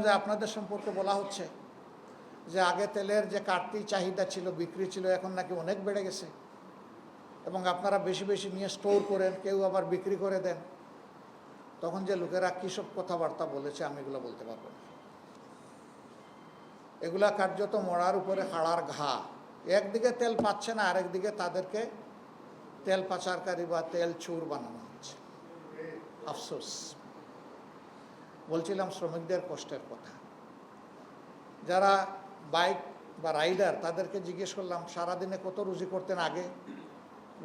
যে আপনাদের সম্পর্কে বলা হচ্ছে যে আগে তেলের যে কাটতি চাহিদা ছিল, বিক্রি ছিল, এখন নাকি অনেক বেড়ে গেছে এবং আপনারা বেশি বেশি নিয়ে স্টোর করেন, কেউ আবার বিক্রি করে দেন। তখন যে লোকেরা কী সব কথাবার্তা বলেছে আমি এগুলো বলতে পারবো না। এগুলা কার্যত মরার উপরে হাড়ার ঘা। একদিকে তেল পাচ্ছে না, আরেকদিকে তাদেরকে তেল পাচারকারী বা তেল চোর বানানো হচ্ছে। আফসোস। বলছিলাম শ্রমিকদের কষ্টের কথা। যারা বাইক বা রাইডার তাদেরকে জিজ্ঞেস করলাম সারাদিনে কত রুজি করতেন আগে,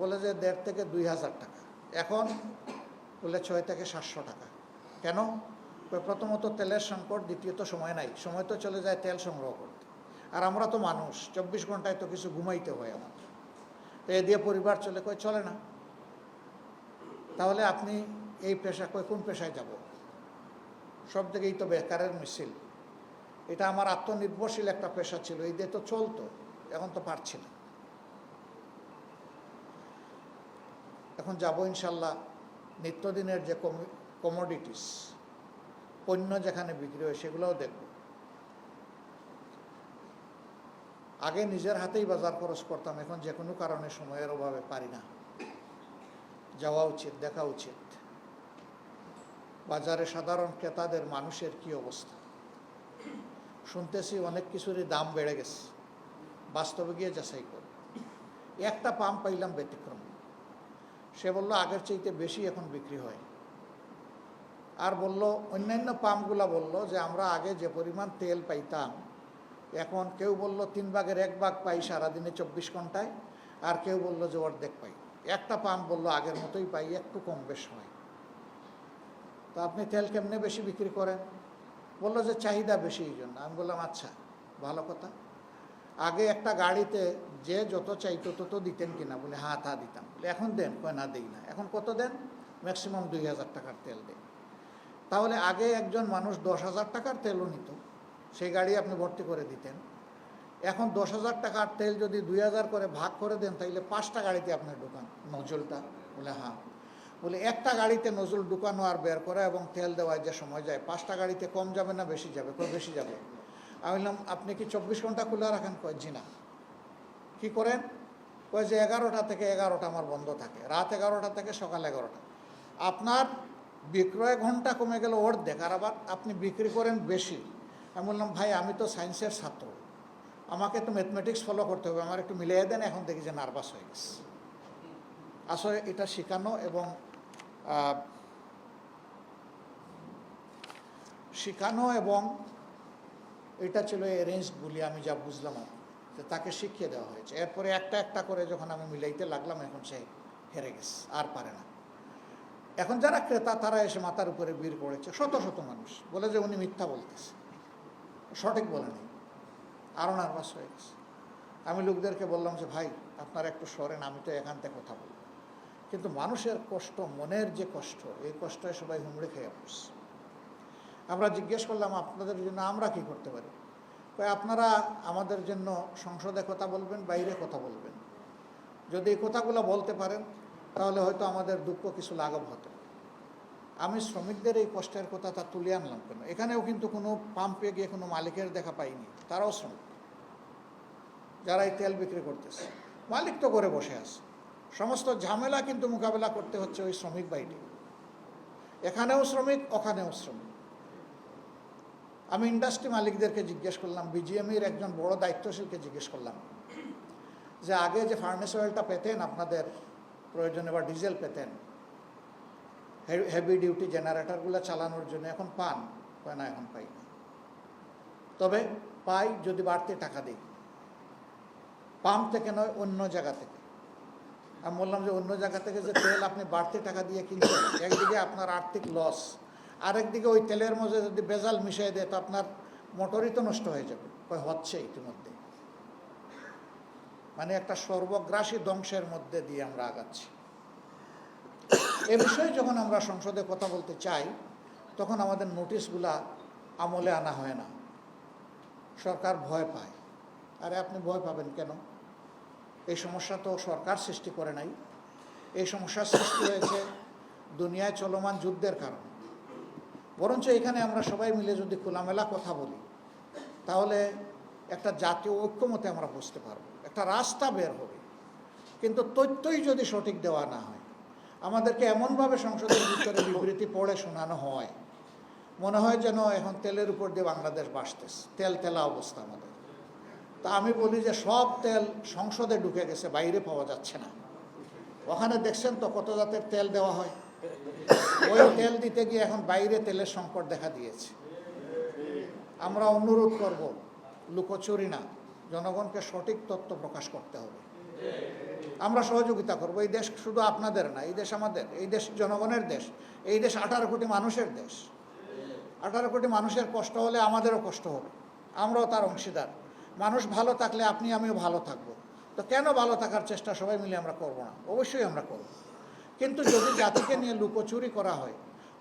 বলে যে 1,500 থেকে 2,000 টাকা, এখন বলে 600 থেকে 700 টাকা। কেন? প্রথমত তেলের সংকট, দ্বিতীয়ত সময় নাই, সময় তো চলে যায় তেল সংগ্রহ করতে, আর আমরা তো মানুষ, 24 ঘন্টায় তো কিছু ঘুমাইতে হয় আমার, তো এ দিয়ে পরিবার চলে না। তাহলে আপনি এই পেশা কোন পেশায় যাব? সব দিকেই তো বেকারের মিছিল। এটা আমার আত্মনির্ভরশীল একটা পেশা ছিল, এই দিয়ে তো চলতো, এখন তো পারছি না। এখন যাব ইনশাল্লাহ নিত্যদিনের যে কমোডিটিস, পণ্য যেখানে বিক্রি হয় সেগুলোও দেখব। আগে নিজের হাতেই বাজার খরচ করতাম, এখন যে কোনো কারণে সময়ের অভাবে পারি না। যাওয়া উচিত, দেখা উচিত বাজারে সাধারণ ক্রেতাদের, মানুষের কি অবস্থা। শুনতেছি অনেক কিছুরই দাম বেড়ে গেছে, বাস্তবে গিয়ে যাচাই করে। একটা পাম্প পাইলাম ব্যতিক্রম, সে বলল আগের চাইতে বেশি এখন বিক্রি হয়। আর বলল অন্যান্য পাম্পগুলা বলল যে আমরা আগে যে পরিমাণ তেল পাইতাম, এখন কেউ বলল 3 ভাগের 1 ভাগ পাই সারাদিনে 24 ঘন্টায়, আর কেউ বলল যে অর্ধেক পাই। একটা পাম্প বলল আগের মতোই পাই, একটু কম বেশ হয়। তো আপনি তেল কেমনে বেশি বিক্রি করেন? বললো যে চাহিদা বেশি, এই জন্য। আমি বললাম আচ্ছা, ভালো কথা। আগে একটা গাড়িতে যে যত চাইতো তত দিতেন কিনা? বলে হ্যাঁ, তা দিতাম। বলে এখন দেন? কয় না, দেই না। এখন কত দেন? ম্যাক্সিমাম 2,000 টাকার তেল দেন। তাহলে আগে একজন মানুষ 10,000 টাকার তেলও নিত, সেই গাড়ি আপনি ভর্তি করে দিতেন। এখন 10,000 টাকার তেল যদি 2,000 করে ভাগ করে দেন, তাইলে 5টা গাড়িতে আপনার ঢোকান নজলটা। বলে হ্যাঁ। বলে একটা গাড়িতে নজল ঢুকানো আর বের করা এবং তেল দেওয়ার যে সময় যায়, 5টা গাড়িতে কম যাবে না বেশি যাবে? কয় বেশি যাবে। আমি বললাম আপনি কি 24 ঘন্টা খোলা রাখেন? কয় জি না। কী করেন? কয় যে 11টা থেকে 11টা আমার বন্ধ থাকে, রাত 11টা থেকে সকাল 11টা। আপনার বিক্রয় ঘন্টা কমে গেল অর্ধেক, আর আবার আপনি বিক্রি করেন বেশি। আমি বললাম ভাই, আমি তো সায়েন্সের ছাত্র, আমাকে তো ম্যাথমেটিক্স ফলো করতে হবে, আমার একটু মিলিয়ে দেন। এখন দেখি যে নার্ভাস হয়ে গেছে। আসলে এটা শেখানো এবং এটা ছিল অ্যারেঞ্জ বলি আমি যা বুঝলাম, যে তাকে শিখিয়ে দেওয়া হয়েছে। এরপরে একটা একটা করে যখন আমি মিলাইতে লাগলাম, এখন সে হেরে গেছে, আর পারে না। এখন যারা ক্রেতা তারা এসে মাথার উপরে ভিড় করেছে, শত শত মানুষ, বলে যে উনি মিথ্যা বলতেছে, সঠিক বলেনি। আরও নার্ভাস হয়ে গেছে। আমি লোকদেরকে বললাম যে ভাই আপনারা একটু সরেন, আমি তো এখান থেকে কথা বলব। কিন্তু মানুষের কষ্ট, মনের যে কষ্ট, এই কষ্টে সবাই হুমড়ি খেয়ে পড়ছে। আমরা জিজ্ঞেস করলাম আপনাদের জন্য আমরা কি করতে পারি? আপনারা আমাদের জন্য সংসদে কথা বলবেন, বাইরে কথা বলবেন। যদি এই কথাগুলো বলতে পারেন তাহলে হয়তো আমাদের দুঃখ কিছু লাঘব হতো। আমি শ্রমিকদের এই কষ্টের কথা তা তুলে আনলাম কেন? এখানেও কিন্তু কোনো পাম্পে গিয়ে কোনো মালিকের দেখা পাইনি, তারাও শ্রমিক। যারা এই তেল বিক্রি করতেছে, মালিক তো করে বসে আছে, সমস্ত ঝামেলা কিন্তু মোকাবেলা করতে হচ্ছে ওই শ্রমিক ভাইটি। এখানেও শ্রমিক, ওখানেও শ্রমিক। আমি ইন্ডাস্ট্রি মালিকদেরকে জিজ্ঞেস করলাম, বিজিএমইর একজন বড় দায়িত্বশীলকে জিজ্ঞেস করলাম যে আগে যে ফার্নেস অয়েলটা পেতেন আপনাদের প্রয়োজনে বা ডিজেল পেতেন হেভি ডিউটি জেনারেটরগুলো চালানোর জন্য, এখন পান? না, এখন পাই না। তবে পাই যদি বাড়তি টাকা দিই, পাম্প থেকে নয়, অন্য জায়গা থেকে। আমি বললাম যে অন্য জায়গা থেকে যে তেল আপনি বাড়তি টাকা দিয়ে কিনছেন, একদিকে আপনার আর্থিক লস, আরেকদিকে ওই তেলের মধ্যে যদি ভেজাল মিশিয়ে দেয় তো আপনার মোটরই তো নষ্ট হয়ে যাবে। হচ্ছে ইতিমধ্যে, মানে একটা সর্বগ্রাসী ধ্বংসের মধ্যে দিয়ে আমরা আগাচ্ছি। এ বিষয়ে যখন আমরা সংসদে কথা বলতে চাই, তখন আমাদের নোটিশগুলা আমলে আনা হয় না। সরকার ভয় পায়। আরে আপনি ভয় পাবেন কেন? এই সমস্যা তো সরকার সৃষ্টি করে নাই। এই সমস্যার সৃষ্টি হয়েছে দুনিয়ায় চলমান যুদ্ধের কারণে। বরঞ্চ এখানে আমরা সবাই মিলে যদি খোলামেলা কথা বলি তাহলে একটা জাতীয় ঐক্যমতে আমরা বুঝতে পারবো, একটা রাস্তা বের হবে। কিন্তু তথ্যই যদি সঠিক দেওয়া না হয়, আমাদেরকে এমনভাবে সংসদের ভিতরে বিবৃতি পড়ে শোনানো হয়, মনে হয় যেন এখন তেলের উপর দিয়ে বাংলাদেশ বাসতেছে, তেল তেলা অবস্থা আমাদের। তা আমি বলি যে সব তেল সংসদে ঢুকে গেছে, বাইরে পাওয়া যাচ্ছে না। ওখানে দেখছেন তো কত জাতের তেল দেওয়া হয়, ওই তেল দিতে গিয়ে এখন বাইরে তেলের সংকট দেখা দিয়েছে। আমরা অনুরোধ করব, লুকোচুরি না, জনগণকে সঠিক তথ্য প্রকাশ করতে হবে। আমরা সহযোগিতা করব। এই দেশ শুধু আপনাদের না, এই দেশ আমাদের, এই দেশ জনগণের দেশ, এই দেশ 18 কোটি মানুষের দেশ। 18 কোটি মানুষের কষ্ট হলে আমাদেরও কষ্ট হবে, আমরাও তার অংশীদার। মানুষ ভালো থাকলে আপনি আমিও ভালো থাকবো। তো কেন ভালো থাকার চেষ্টা সবাই মিলে আমরা করব না? অবশ্যই আমরা করব। কিন্তু যদি জাতিকে নিয়ে লুকোচুরি করা হয়,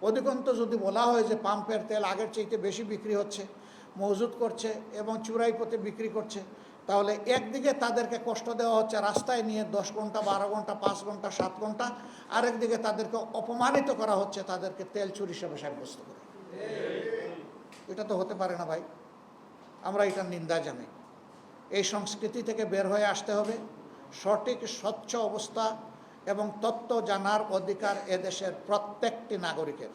অধিকন্ত যদি বলা হয় যে পাম্পের তেল আগের চাইতে বেশি বিক্রি হচ্ছে, মজুত করছে এবং চুরাই পথে বিক্রি করছে, তাহলে একদিকে তাদেরকে কষ্ট দেওয়া হচ্ছে রাস্তায় নিয়ে 10 ঘন্টা, 12 ঘন্টা, 5 ঘন্টা, 7 ঘন্টা, আরেকদিকে তাদেরকে অপমানিত করা হচ্ছে তাদেরকে তেল চুরি হিসেবে সাব্যস্ত করে। এটা তো হতে পারে না ভাই, আমরা এটার নিন্দা জানাই। এই সংস্কৃতি থেকে বের হয়ে আসতে হবে। সঠিক স্বচ্ছ অবস্থা এবং তথ্য জানার অধিকার এদেশের প্রত্যেকটি নাগরিকের।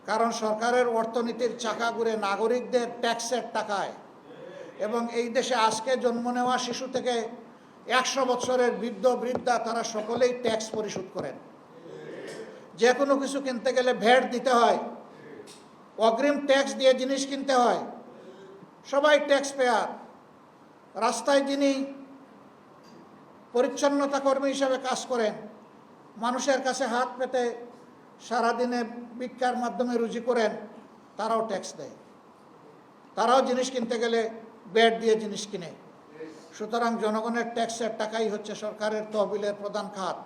কারণ সরকারের অর্থনীতির চাকা ঘুরে নাগরিকদের ট্যাক্সের টাকায়, এবং এই দেশে আজকে জন্ম নেওয়া শিশু থেকে 100 বছরের বৃদ্ধ বৃদ্ধা তারা সকলেই ট্যাক্স পরিশোধ করেন। যে কোনো কিছু কিনতে গেলে ভ্যাট দিতে হয়, অগ্রিম ট্যাক্স দিয়ে জিনিস কিনতে হয়, সবাই ট্যাক্স পেয়ার। রাস্তায় যিনি পরিচ্ছন্নতা কর্মী হিসাবে কাজ করেন, মানুষের কাছে হাত পেতে সারাদিনে ভিক্ষার মাধ্যমে রুজি করেন, তারাও ট্যাক্স দেয়। তারাও জিনিস কিনতে গেলে ভ্যাট দিয়ে জিনিস কিনে। সুতরাং জনগণের ট্যাক্সের টাকাই হচ্ছে সরকারের তহবিলের প্রধান খাত।